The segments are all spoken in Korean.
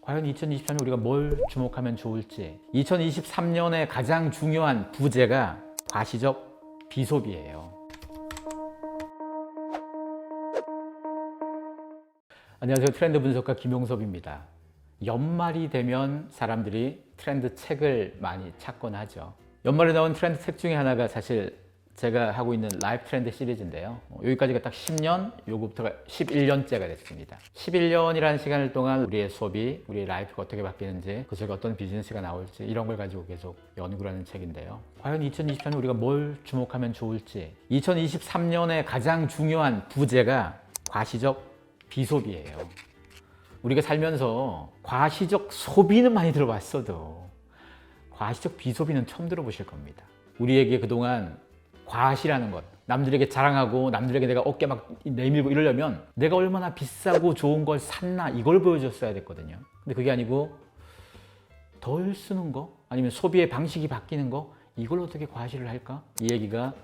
과연 2023년 우리가 뭘 주목하면 좋을지. 2023년에 가장 중요한 부제가 과시적 비소비예요. 안녕하세요. 트렌드 분석가 김용섭입니다. 연말이 되면 사람들이 트렌드 책을 많이 찾곤 하죠. 연말에 나온 트렌드 책 중에 하나가 사실 제가 하고 있는 라이프 트렌드 시리즈인데요. 여기까지가 딱 10년, 요거부터가 11년째가 됐습니다. 11년이라는 시간을 동안 우리의 소비, 우리의 라이프가 어떻게 바뀌는지, 그 속에 어떤 비즈니스가 나올지 이런 걸 가지고 계속 연구를 하는 책인데요. 과연 2023년 우리가 뭘 주목하면 좋을지. 2023년에 가장 중요한 부제가 과시적 비소비예요. 우리가 살면서 과시적 소비는 많이 들어봤어도 과시적 비소비는 처음 들어보실 겁니다. 우리에게 그동안 과시라는 것, 남들에게 자랑하고 남들에게 내가 어깨 막 내밀고 이러려면 내가 얼마나 비싸고 좋은 걸 샀나 이걸 보여줬어야 됐거든요. 근데 그게 아니고 덜 쓰는 거, 아니면 소비의 방식이 바뀌는 거, 이걸 어떻게 과시를 할까? 이 얘기가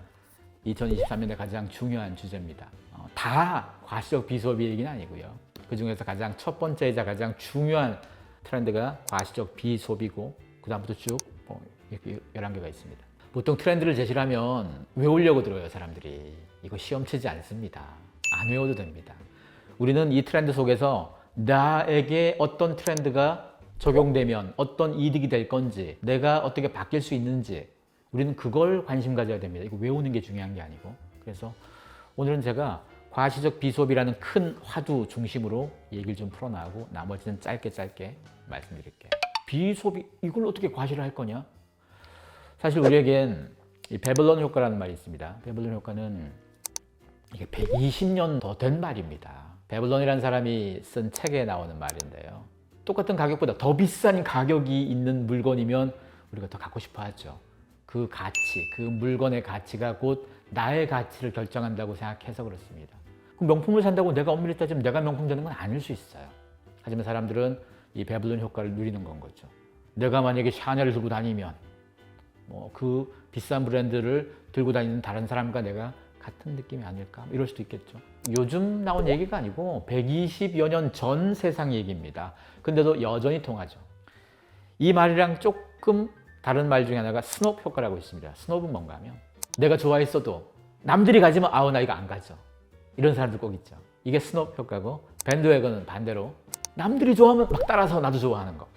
2023년에 가장 중요한 주제입니다. 다 과시적 비소비 얘기는 아니고요. 그 중에서 가장 첫 번째이자 가장 중요한 트렌드가 과시적 비소비고, 그 다음부터 쭉 이렇게 11개가 있습니다. 보통 트렌드를 제시를 하면 외우려고 들어요, 사람들이. 이거 시험 치지 않습니다. 안 외워도 됩니다. 우리는 이 트렌드 속에서 나에게 어떤 트렌드가 적용되면 어떤 이득이 될 건지, 내가 어떻게 바뀔 수 있는지, 우리는 그걸 관심 가져야 됩니다. 이거 외우는 게 중요한 게 아니고. 그래서 오늘은 제가 과시적 비소비라는 큰 화두 중심으로 얘기를 좀 풀어나가고 나머지는 짧게 말씀드릴게요. 비소비, 이걸 어떻게 과시를 할 거냐? 사실 우리에겐 이 베블론 효과라는 말이 있습니다. 베블론 효과는 이게 120년 더 된 말입니다. 베블론이라는 사람이 쓴 책에 나오는 말인데요. 똑같은 가격보다 더 비싼 가격이 있는 물건이면 우리가 더 갖고 싶어 하죠. 그 가치, 그 물건의 가치가 곧 나의 가치를 결정한다고 생각해서 그렇습니다. 그럼 명품을 산다고 내가 엄밀히 따지면 내가 명품 되는 건 아닐 수 있어요. 하지만 사람들은 이 베블론 효과를 누리는 건 거죠. 내가 만약에 샤넬을 들고 다니면 그 비싼 브랜드를 들고 다니는 다른 사람과 내가 같은 느낌이 아닐까? 이럴 수도 있겠죠. 요즘 나온 얘기가 아니고 120여 년 전 세상 얘기입니다. 근데도 여전히 통하죠. 이 말이랑 조금 다른 말 중에 하나가 스놉 효과라고 있습니다. 스놉은 뭔가 하면 내가 좋아했어도 남들이 가지면 아우 나 이거 안 가져. 이런 사람들 꼭 있죠. 이게 스놉 효과고, 밴드웨건은 반대로 남들이 좋아하면 막 따라서 나도 좋아하는 거.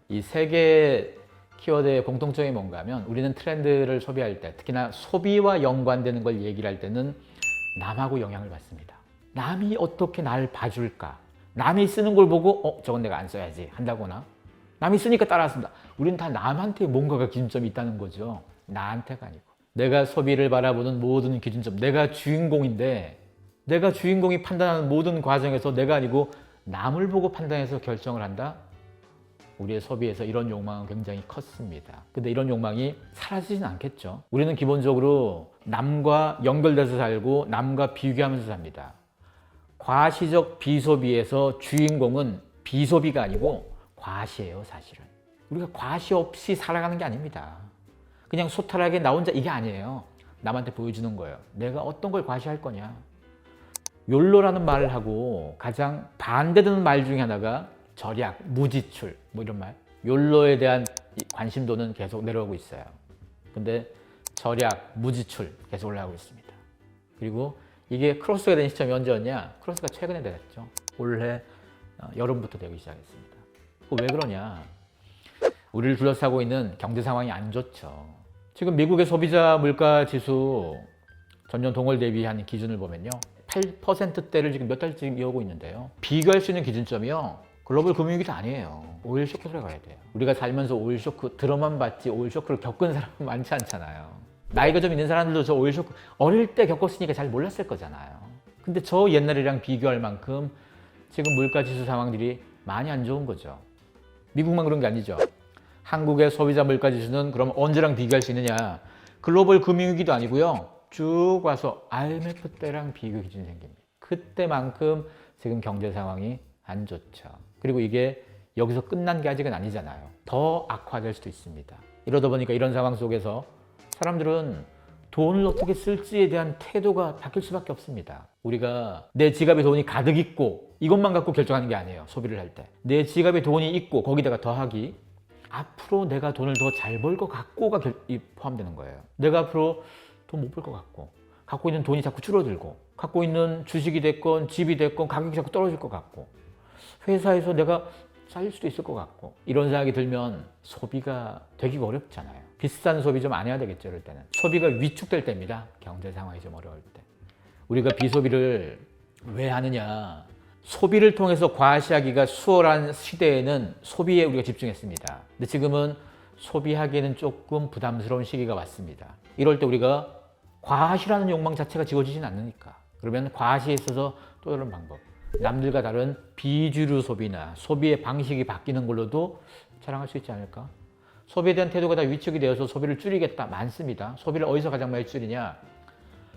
이 세 개의 키워드의 공통점이 뭔가 하면 우리는 트렌드를 소비할 때, 특히나 소비와 연관되는 걸 얘기를 할 때는 남하고 영향을 받습니다. 남이 어떻게 날 봐줄까? 남이 쓰는 걸 보고 저건 내가 안 써야지 한다거나, 남이 쓰니까 따라쓴다. 우리는 다 남한테 뭔가가 기준점이 있다는 거죠. 나한테가 아니고. 내가 소비를 바라보는 모든 기준점, 내가 주인공인데 내가 주인공이 판단하는 모든 과정에서 내가 아니고 남을 보고 판단해서 결정을 한다? 우리의 소비에서 이런 욕망은 굉장히 컸습니다. 근데 이런 욕망이 사라지진 않겠죠. 우리는 기본적으로 남과 연결돼서 살고 남과 비교하면서 삽니다. 과시적 비소비에서 주인공은 비소비가 아니고 과시예요, 사실은. 우리가 과시 없이 살아가는 게 아닙니다. 그냥 소탈하게 나 혼자 이게 아니에요. 남한테 보여주는 거예요. 내가 어떤 걸 과시할 거냐. 욜로라는 말을 하고 가장 반대되는 말 중에 하나가 절약, 무지출, 이런 말. 욜로에 대한 관심도는 계속 내려오고 있어요. 근데 절약, 무지출 계속 올라가고 있습니다. 그리고 이게 크로스가 된 시점이 언제였냐? 크로스가 최근에 됐죠. 올해 여름부터 되기 시작했습니다. 왜 그러냐? 우리를 둘러싸고 있는 경제 상황이 안 좋죠. 지금 미국의 소비자 물가 지수 전년 동월 대비한 기준을 보면요. 8%대를 지금 몇 달째 이어오고 있는데요. 비교할 수 있는 기준점이요. 글로벌 금융위기도 아니에요. 오일 쇼크 들어가야 돼요. 우리가 살면서 오일 쇼크 들어만 봤지 오일 쇼크를 겪은 사람은 많지 않잖아요. 나이가 좀 있는 사람들도 저 오일 쇼크 어릴 때 겪었으니까 잘 몰랐을 거잖아요. 근데 저 옛날이랑 비교할 만큼 지금 물가 지수 상황들이 많이 안 좋은 거죠. 미국만 그런 게 아니죠. 한국의 소비자 물가 지수는 그럼 언제랑 비교할 수 있느냐? 글로벌 금융위기도 아니고요. 쭉 와서 IMF 때랑 비교 기준이 생깁니다. 그때만큼 지금 경제 상황이 안 좋죠. 그리고 이게 여기서 끝난 게 아직은 아니잖아요. 더 악화될 수도 있습니다. 이러다 보니까 이런 상황 속에서 사람들은 돈을 어떻게 쓸지에 대한 태도가 바뀔 수밖에 없습니다. 우리가 내 지갑에 돈이 가득 있고 이것만 갖고 결정하는 게 아니에요. 소비를 할 때. 내 지갑에 돈이 있고 거기다가 더하기 앞으로 내가 돈을 더 잘 벌 것 같고가 포함되는 거예요. 내가 앞으로 돈 못 벌 것 같고 갖고 있는 돈이 자꾸 줄어들고 갖고 있는 주식이 됐건 집이 됐건 가격이 자꾸 떨어질 것 같고 회사에서 내가 잘릴 수도 있을 것 같고 이런 생각이 들면 소비가 되기가 어렵잖아요. 비싼 소비 좀 안 해야 되겠죠. 이럴 때는 소비가 위축될 때입니다. 경제 상황이 좀 어려울 때. 우리가 비소비를 왜 하느냐. 소비를 통해서 과시하기가 수월한 시대에는 소비에 우리가 집중했습니다. 근데 지금은 소비하기에는 조금 부담스러운 시기가 왔습니다. 이럴 때 우리가 과시라는 욕망 자체가 지워지진 않으니까. 그러면 과시에 있어서 또 다른 방법. 남들과 다른 비주류 소비나 소비의 방식이 바뀌는 걸로도 자랑할 수 있지 않을까? 소비에 대한 태도가 다 위축이 되어서 소비를 줄이겠다 많습니다. 소비를 어디서 가장 많이 줄이냐?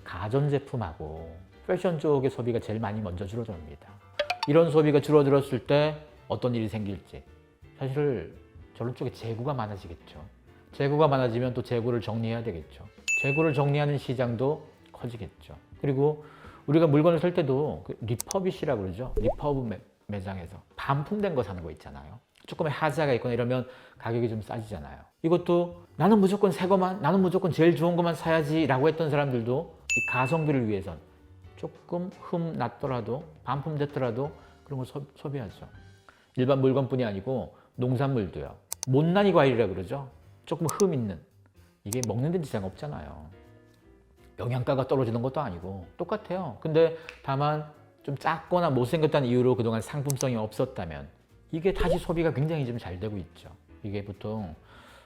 가전제품하고 패션 쪽의 소비가 제일 많이 먼저 줄어듭니다. 이런 소비가 줄어들었을 때 어떤 일이 생길지 사실 저런 쪽에 재고가 많아지겠죠. 재고가 많아지면 또 재고를 정리해야 되겠죠. 재고를 정리하는 시장도 커지겠죠. 그리고 우리가 물건을 살 때도 리퍼빗이라고 그러죠. 리퍼브 매장에서 반품된 거 사는 거 있잖아요. 조금의 하자가 있거나 이러면 가격이 좀 싸지잖아요. 이것도 나는 무조건 새 거만, 나는 무조건 제일 좋은 것만 사야지 라고 했던 사람들도 이 가성비를 위해선 조금 흠 났더라도 반품됐더라도 그런 걸 소비하죠. 일반 물건뿐이 아니고 농산물도요. 못난이 과일이라고 그러죠. 조금 흠 있는. 이게 먹는 데는 지장 없잖아요. 영양가가 떨어지는 것도 아니고 똑같아요. 근데 다만 좀 작거나 못생겼다는 이유로 그동안 상품성이 없었다면 이게 다시 소비가 굉장히 좀 잘 되고 있죠. 이게 보통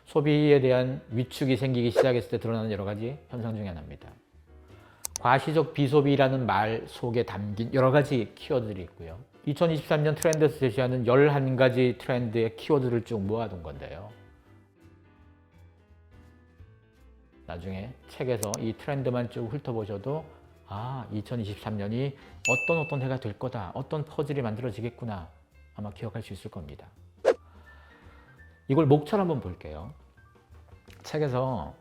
소비에 대한 위축이 생기기 시작했을 때 드러나는 여러 가지 현상 중에 하나입니다. 과시적 비소비라는 말 속에 담긴 여러 가지 키워드들이 있고요. 2023년 트렌드에서 제시하는 11가지 트렌드의 키워드를 쭉 모아둔 건데요. 나중에 책에서 이 트렌드만 쭉 훑어보셔도 2023년이 어떤 해가 될 거다. 어떤 퍼즐이 만들어지겠구나. 아마 기억할 수 있을 겁니다. 이걸 목차로 한번 볼게요. 책에서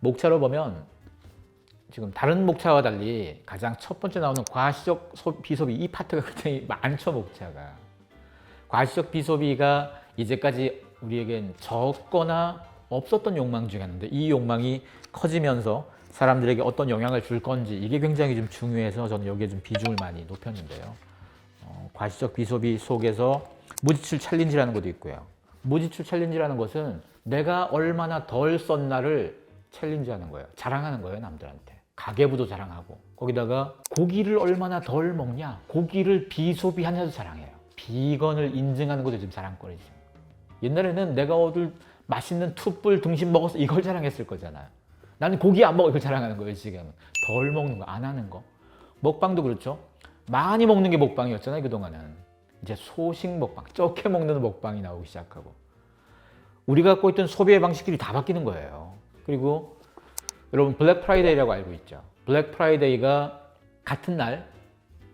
목차로 보면 지금 다른 목차와 달리 가장 첫 번째 나오는 과시적 비소비 이 파트가 굉장히 많죠. 목차가. 과시적 비소비가 이제까지 우리에겐 적거나 없었던 욕망 중에 하나인데 이 욕망이 커지면서 사람들에게 어떤 영향을 줄 건지 이게 굉장히 좀 중요해서 저는 여기에 좀 비중을 많이 높였는데요. 과시적 비소비 속에서 무지출 챌린지라는 것도 있고요. 무지출 챌린지라는 것은 내가 얼마나 덜 썼나를 챌린지하는 거예요. 자랑하는 거예요, 남들한테. 가계부도 자랑하고 거기다가 고기를 얼마나 덜 먹냐, 고기를 비소비하냐도 자랑해요. 비건을 인증하는 것도 지금 자랑거리죠. 옛날에는 내가 어딜 맛있는 툭불 등심 먹어서 이걸 자랑했을 거잖아요. 나는 고기 안 먹어 이걸 자랑하는 거예요. 지금 덜 먹는 거, 안 하는 거. 먹방도 그렇죠. 많이 먹는 게 먹방이었잖아요. 그동안은 이제 소식 먹방, 적게 먹는 먹방이 나오기 시작하고 우리가 갖고 있던 소비의 방식들이 다 바뀌는 거예요. 그리고 여러분 블랙 프라이데이라고 알고 있죠. 블랙 프라이데이가 같은 날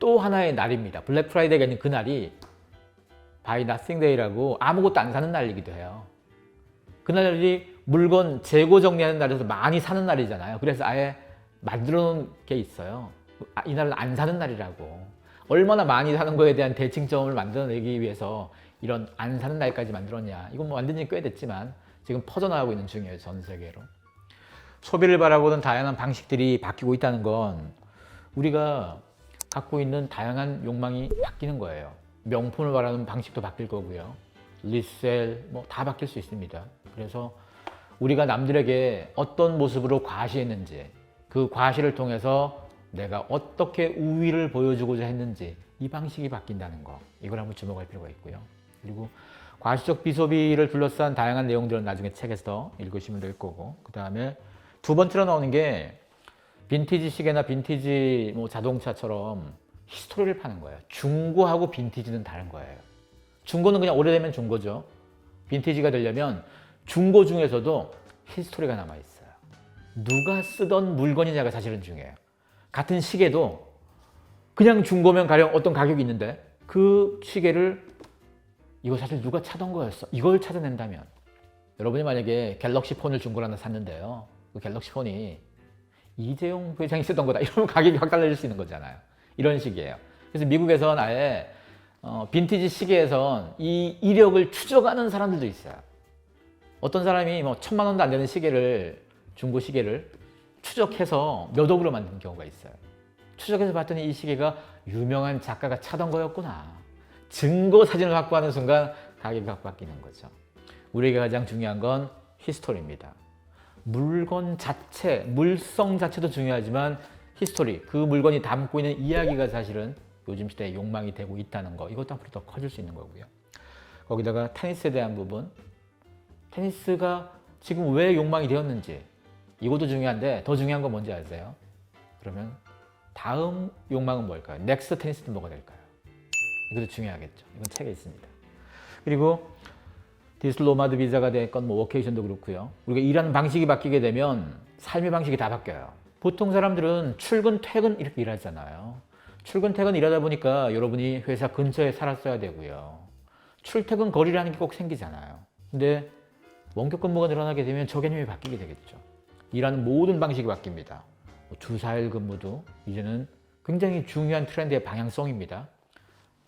또 하나의 날입니다. 블랙 프라이데이가 있는 그날이 바이 나싱 데이라고 아무것도 안 사는 날이기도 해요. 그날이 물건 재고 정리하는 날에서 많이 사는 날이잖아요. 그래서 아예 만들어 놓은 게 있어요. 이날은 안 사는 날이라고. 얼마나 많이 사는 거에 대한 대칭점을 만들어내기 위해서 이런 안 사는 날까지 만들었냐. 이건 뭐 만든 지 꽤 됐지만 지금 퍼져나가고 있는 중이에요. 전 세계로. 소비를 바라보는 다양한 방식들이 바뀌고 있다는 건 우리가 갖고 있는 다양한 욕망이 바뀌는 거예요. 명품을 바라는 방식도 바뀔 거고요. 리셀 뭐 다 바뀔 수 있습니다. 그래서 우리가 남들에게 어떤 모습으로 과시했는지 그 과시를 통해서 내가 어떻게 우위를 보여주고자 했는지 이 방식이 바뀐다는 거 이걸 한번 주목할 필요가 있고요. 그리고 과시적 비소비를 둘러싼 다양한 내용들은 나중에 책에서 읽으시면 될 거고 그 다음에 두 번째로 나오는 게 빈티지 시계나 빈티지 뭐 자동차처럼 히스토리를 파는 거예요. 중고하고 빈티지는 다른 거예요. 중고는 그냥 오래되면 중고죠. 빈티지가 되려면 중고 중에서도 히스토리가 남아있어요. 누가 쓰던 물건이냐가 사실은 중요해요. 같은 시계도 그냥 중고면 가령 어떤 가격이 있는데 그 시계를 이거 사실 누가 차던 거였어. 이걸 찾아낸다면 여러분이 만약에 갤럭시 폰을 중고로 하나 샀는데요. 그 갤럭시 폰이 이재용 부회장이 쓰던 거다. 이러면 가격이 확 달라질 수 있는 거잖아요. 이런 식이에요. 그래서 미국에선 아예 빈티지 시계에선 이 이력을 추적하는 사람들도 있어요. 어떤 사람이 뭐 1,000만 원도 안 되는 시계를, 중고 시계를 추적해서 몇 억으로 만든 경우가 있어요. 추적해서 봤더니 이 시계가 유명한 작가가 차던 거였구나. 증거 사진을 확보하는 순간 가격이 확 바뀌는 거죠. 우리에게 가장 중요한 건 히스토리입니다. 물건 자체, 물성 자체도 중요하지만 히스토리, 그 물건이 담고 있는 이야기가 사실은 요즘 시대의 욕망이 되고 있다는 거, 이것도 앞으로 더 커질 수 있는 거고요. 거기다가 테니스에 대한 부분, 테니스가 지금 왜 욕망이 되었는지 이것도 중요한데 더 중요한 건 뭔지 아세요? 그러면 다음 욕망은 뭘까요? 넥스트 테니스는 뭐가 될까요? 이것도 중요하겠죠. 이건 책에 있습니다. 그리고 디지털 노마드 비자가 됐건 뭐 워케이션도 그렇고요. 우리가 일하는 방식이 바뀌게 되면 삶의 방식이 다 바뀌어요. 보통 사람들은 출근, 퇴근 이렇게 일하잖아요. 출근, 퇴근 일하다 보니까 여러분이 회사 근처에 살았어야 되고요. 출퇴근 거리라는 게 꼭 생기잖아요. 근데 원격 근무가 늘어나게 되면 저 개념이 바뀌게 되겠죠. 일하는 모든 방식이 바뀝니다. 주 4일 근무도 이제는 굉장히 중요한 트렌드의 방향성입니다.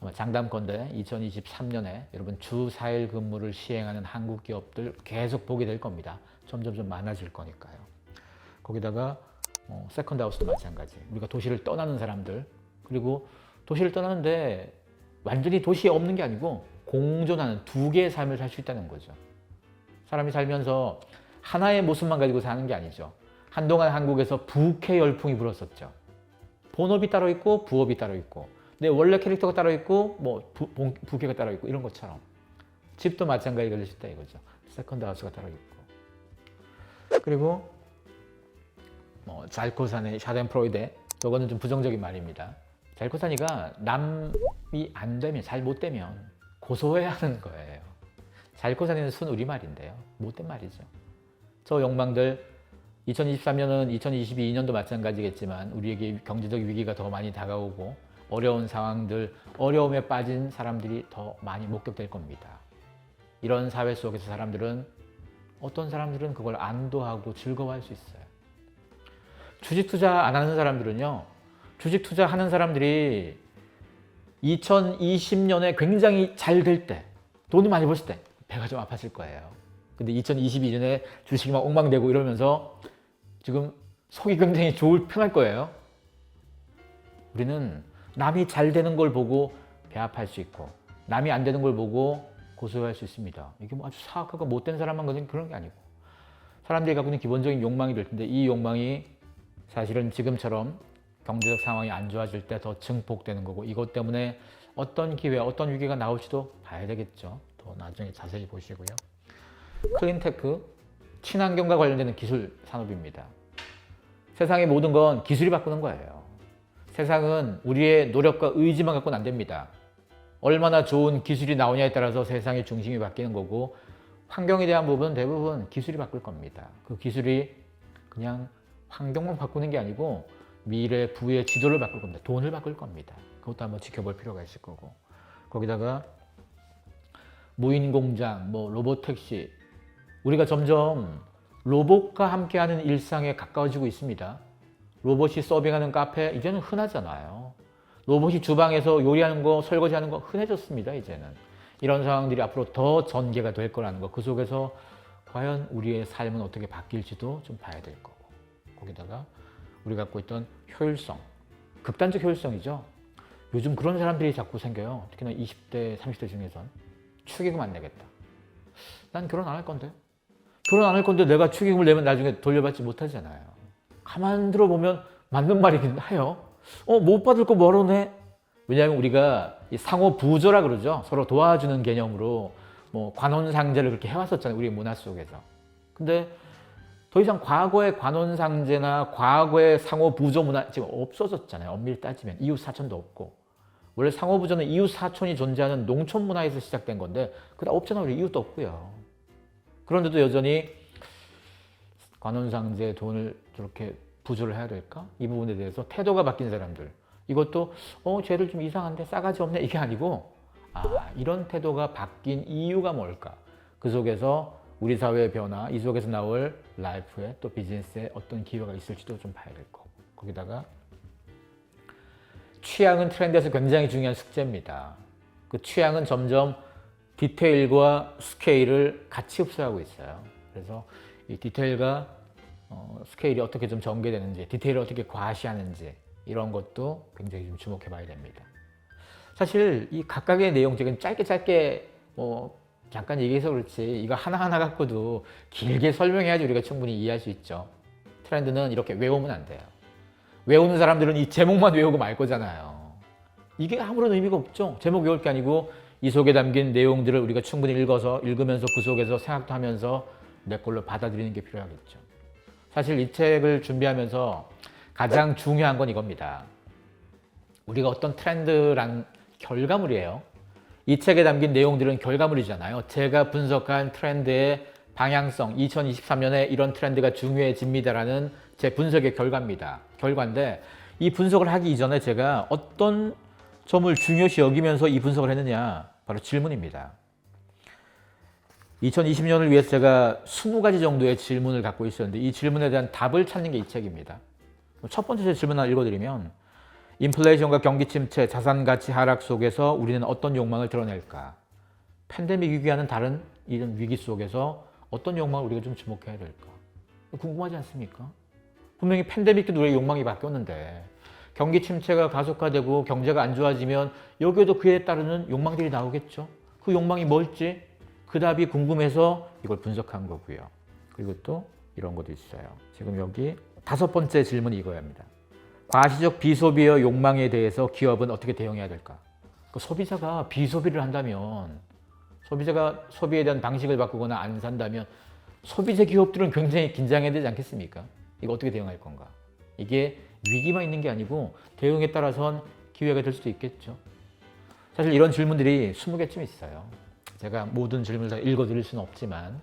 아마 장담컨대 2023년에 여러분 주 4일 근무를 시행하는 한국 기업들 계속 보게 될 겁니다. 점점 많아질 거니까요. 거기다가 세컨드 하우스도 마찬가지. 우리가 도시를 떠나는 사람들, 그리고 도시를 떠나는데 완전히 도시에 없는 게 아니고 공존하는 두 개의 삶을 살 수 있다는 거죠. 사람이 살면서 하나의 모습만 가지고 사는 게 아니죠. 한동안 한국에서 부캐 열풍이 불었었죠. 본업이 따로 있고 부업이 따로 있고 내 원래 캐릭터가 따로 있고 뭐 부캐가 따로 있고 이런 것처럼 집도 마찬가지가 될 수 있다 이거죠. 세컨드 하우스가 따로 있고. 그리고 뭐 잘코사네 샤덴프로이데, 저거는 좀 부정적인 말입니다. 잘코사니가 남이 안 되면, 잘 못 되면 고소해야 하는 거예요. 잘코사니는 순 우리말인데요. 못된 말이죠. 저 욕망들 2023년은 2022년도 마찬가지겠지만 우리에게 경제적 위기가 더 많이 다가오고 어려운 상황들, 어려움에 빠진 사람들이 더 많이 목격될 겁니다. 이런 사회 속에서 사람들은, 어떤 사람들은 그걸 안도하고 즐거워할 수 있어요. 주식 투자 안 하는 사람들은요, 주식 투자하는 사람들이 2020년에 굉장히 잘 될 때, 돈을 많이 벌었을 때 배가 좀 아팠을 거예요. 근데 2022년에 주식이 막 엉망되고 이러면서 지금 속이 굉장히 편할 거예요. 우리는 남이 잘 되는 걸 보고 배 아파할 수 있고 남이 안 되는 걸 보고 고소할 수 있습니다. 이게 뭐 아주 사악하고 못된 사람만 그런 게 아니고 사람들이 갖고 있는 기본적인 욕망이 될 텐데 이 욕망이 사실은 지금처럼 경제적 상황이 안 좋아질 때 더 증폭되는 거고 이것 때문에 어떤 기회, 어떤 위기가 나올지도 봐야 되겠죠. 더 나중에 자세히 보시고요. 클린테크, 친환경과 관련되는 기술 산업입니다. 세상의 모든 건 기술이 바꾸는 거예요. 세상은 우리의 노력과 의지만 갖고는 안 됩니다. 얼마나 좋은 기술이 나오냐에 따라서 세상의 중심이 바뀌는 거고 환경에 대한 부분은 대부분 기술이 바꿀 겁니다. 그 기술이 그냥 환경만 바꾸는 게 아니고 미래 부의 지도를 바꿀 겁니다. 돈을 바꿀 겁니다. 그것도 한번 지켜볼 필요가 있을 거고 거기다가 무인 공장, 뭐 로봇 택시, 우리가 점점 로봇과 함께하는 일상에 가까워지고 있습니다. 로봇이 서빙하는 카페 이제는 흔하잖아요. 로봇이 주방에서 요리하는 거, 설거지하는 거 흔해졌습니다. 이제는 이런 상황들이 앞으로 더 전개가 될 거라는 거. 그 속에서 과연 우리의 삶은 어떻게 바뀔지도 좀 봐야 될 거고 거기다가 우리가 갖고 있던 효율성, 극단적 효율성이죠. 요즘 그런 사람들이 자꾸 생겨요. 특히나 20대, 30대 중에선 축의금 안 내겠다. 난 결혼 안 할 건데. 결혼 안 할 건데 내가 축의금을 내면 나중에 돌려받지 못하잖아요. 가만 들어보면 맞는 말이긴 해요. 못 받을 거 뭐로 내? 왜냐하면 우리가 상호 부조라 그러죠. 서로 도와주는 개념으로 뭐 관혼상제를 그렇게 해왔었잖아요. 우리 문화 속에서. 근데 더 이상 과거의 관혼상제나 과거의 상호 부조 문화 지금 없어졌잖아요. 엄밀히 따지면 이웃 사촌도 없고 원래 상호 부조는 이웃 사촌이 존재하는 농촌 문화에서 시작된 건데 그다 없잖아요. 우리 이웃도 없고요. 그런데도 여전히 관혼상제 돈을 저렇게 부조를 해야 될까? 이 부분에 대해서 태도가 바뀐 사람들 이것도 쟤들 좀 이상한데 싸가지 없네 이게 아니고 이런 태도가 바뀐 이유가 뭘까? 그 속에서 우리 사회의 변화, 이 속에서 나올 라이프에 또 비즈니스에 어떤 기회가 있을지도 좀 봐야 될 거고, 거기다가 취향은 트렌드에서 굉장히 중요한 숙제입니다. 그 취향은 점점 디테일과 스케일을 같이 흡수하고 있어요. 그래서 이 디테일과 스케일이 어떻게 좀 전개되는지, 디테일을 어떻게 과시하는지 이런 것도 굉장히 좀 주목해 봐야 됩니다. 사실 이 각각의 내용 지금 짧게 잠깐 얘기해서 그렇지 이거 하나하나 갖고도 길게 설명해야지 우리가 충분히 이해할 수 있죠. 트렌드는 이렇게 외우면 안 돼요. 외우는 사람들은 이 제목만 외우고 말 거잖아요. 이게 아무런 의미가 없죠. 제목 외울 게 아니고 이 속에 담긴 내용들을 우리가 충분히 읽으면서 그 속에서 생각도 하면서 내 걸로 받아들이는 게 필요하겠죠. 사실 이 책을 준비하면서 가장 중요한 건 이겁니다. 우리가 어떤 트렌드란 결과물이에요. 이 책에 담긴 내용들은 결과물이잖아요. 제가 분석한 트렌드의 방향성, 2023년에 이런 트렌드가 중요해집니다라는 제 분석의 결과인데 이 분석을 하기 이전에 제가 어떤 점을 중요시 여기면서 이 분석을 했느냐, 바로 질문입니다. 2020년을 위해서 제가 20가지 정도의 질문을 갖고 있었는데 이 질문에 대한 답을 찾는 게 이 책입니다. 첫 번째 질문 하나 읽어드리면, 인플레이션과 경기 침체, 자산 가치 하락 속에서 우리는 어떤 욕망을 드러낼까? 팬데믹 위기와는 다른 이런 위기 속에서 어떤 욕망을 우리가 좀 주목해야 될까? 궁금하지 않습니까? 분명히 팬데믹 때 우리의 욕망이 바뀌었는데 경기 침체가 가속화되고 경제가 안 좋아지면 여기에도 그에 따르는 욕망들이 나오겠죠. 그 욕망이 뭘지 그 답이 궁금해서 이걸 분석한 거고요. 그리고 또 이런 것도 있어요. 지금 여기 5번째 질문이 이거입니다. 과시적 비소비의 욕망에 대해서 기업은 어떻게 대응해야 될까? 그 소비자가 비소비를 한다면, 소비자가 소비에 대한 방식을 바꾸거나 안 산다면 소비자 기업들은 굉장히 긴장해야 되지 않겠습니까? 이거 어떻게 대응할 건가? 이게 위기만 있는 게 아니고 대응에 따라선 기회가 될 수도 있겠죠. 사실 이런 질문들이 20개쯤 있어요. 제가 모든 질문을 다 읽어드릴 수는 없지만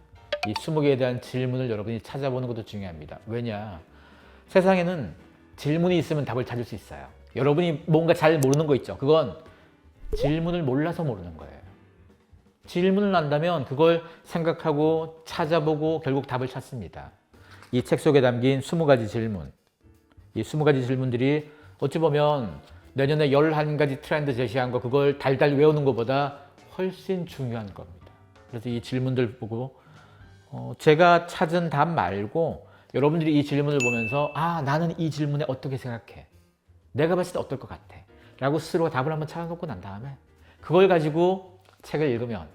이 20개에 대한 질문을 여러분이 찾아보는 것도 중요합니다. 왜냐? 세상에는 질문이 있으면 답을 찾을 수 있어요. 여러분이 뭔가 잘 모르는 거 있죠. 그건 질문을 몰라서 모르는 거예요. 질문을 한다면 그걸 생각하고 찾아보고 결국 답을 찾습니다. 이 책 속에 담긴 20가지 질문. 이 20가지 질문들이 어찌 보면 내년에 11가지 트렌드 제시한 거 그걸 달달 외우는 것보다 훨씬 중요한 겁니다. 그래서 이 질문들 보고 제가 찾은 답 말고 여러분들이 이 질문을 보면서 나는 이 질문에 어떻게 생각해? 내가 봤을 때 어떨 것 같아? 라고 스스로 답을 한번 찾아놓고 난 다음에 그걸 가지고 책을 읽으면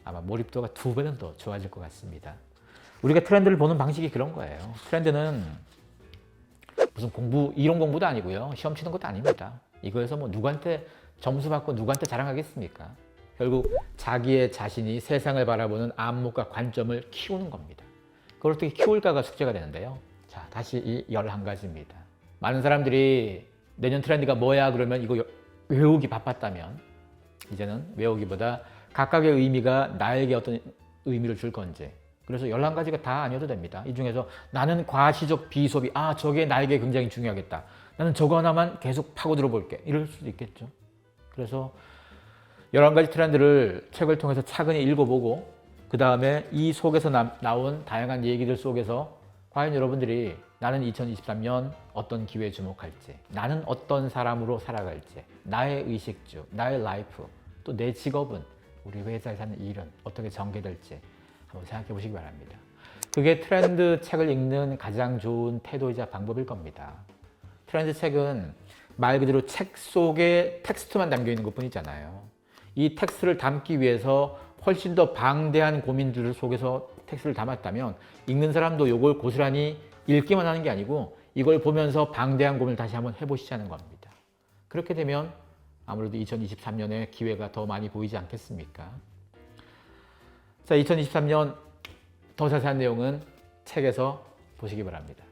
아마 몰입도가 2배는 더 좋아질 것 같습니다. 우리가 트렌드를 보는 방식이 그런 거예요. 트렌드는 무슨 이론 공부도 아니고요. 시험 치는 것도 아닙니다. 이거에서 누구한테 점수 받고 누구한테 자랑하겠습니까? 결국 자기의 자신이 세상을 바라보는 안목과 관점을 키우는 겁니다. 그걸 어떻게 키울까가 숙제가 되는데요. 자, 다시 이 11가지입니다. 많은 사람들이 내년 트렌드가 뭐야 그러면 이거 외우기 바빴다면 이제는 외우기보다 각각의 의미가 나에게 어떤 의미를 줄 건지, 그래서 11가지가 다 아니어도 됩니다. 이 중에서 나는 과시적 비소비, 저게 나에게 굉장히 중요하겠다. 나는 저거 하나만 계속 파고들어 볼게. 이럴 수도 있겠죠. 그래서 11가지 트렌드를 책을 통해서 차근히 읽어보고 그 다음에 이 속에서 나온 다양한 얘기들 속에서 과연 여러분들이 나는 2023년 어떤 기회에 주목할지, 나는 어떤 사람으로 살아갈지, 나의 의식주, 나의 라이프, 또 내 직업은, 우리 회사에서 하는 일은 어떻게 전개될지 한번 생각해 보시기 바랍니다. 그게 트렌드 책을 읽는 가장 좋은 태도이자 방법일 겁니다. 트렌드 책은 말 그대로 책 속에 텍스트만 담겨 있는 것 뿐이잖아요. 이 텍스트를 담기 위해서 훨씬 더 방대한 고민들 속에서 텍스트를 담았다면 읽는 사람도 이걸 고스란히 읽기만 하는 게 아니고 이걸 보면서 방대한 고민을 다시 한번 해보시자는 겁니다. 그렇게 되면 아무래도 2023년에 기회가 더 많이 보이지 않겠습니까? 자, 2023년 더 자세한 내용은 책에서 보시기 바랍니다.